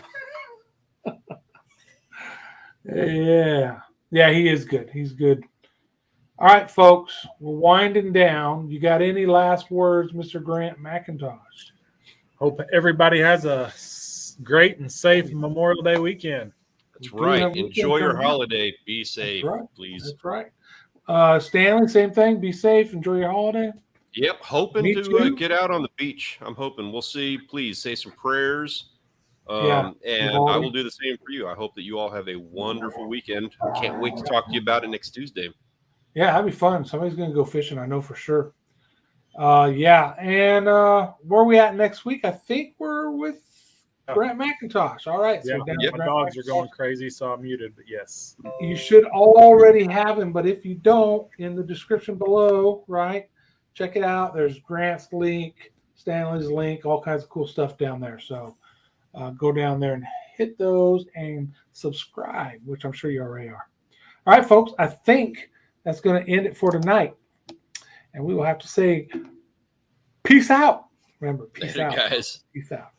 Yeah, he is good. He's good. All right, folks, we're winding down. You got any last words, Mr. Grant McIntosh? Hope everybody has a great and safe Memorial Day weekend. That's right. Enjoy your holiday. Be safe, please. That's right. Stanley, same thing. Be safe. Enjoy your holiday. Yep. Hoping to get out on the beach. I'm hoping. We'll see. Please say some prayers. And I will do the same for you. I hope that you all have a wonderful weekend. Can't wait to talk to you about it next Tuesday. Yeah, that'd be fun. Somebody's going to go fishing, I know for sure. And where are we at next week? I think we're with Grant McIntosh. All right. So my dogs are going crazy, so I'm muted, but yes. You should already have him, but if you don't, in the description below, right, check it out. There's Grant's link, Stanley's link, all kinds of cool stuff down there. So go down there and hit those and subscribe, which I'm sure you already are. All right, folks, I think that's going to end it for tonight. And we will have to say peace out. Remember, peace out. Guys. Peace out.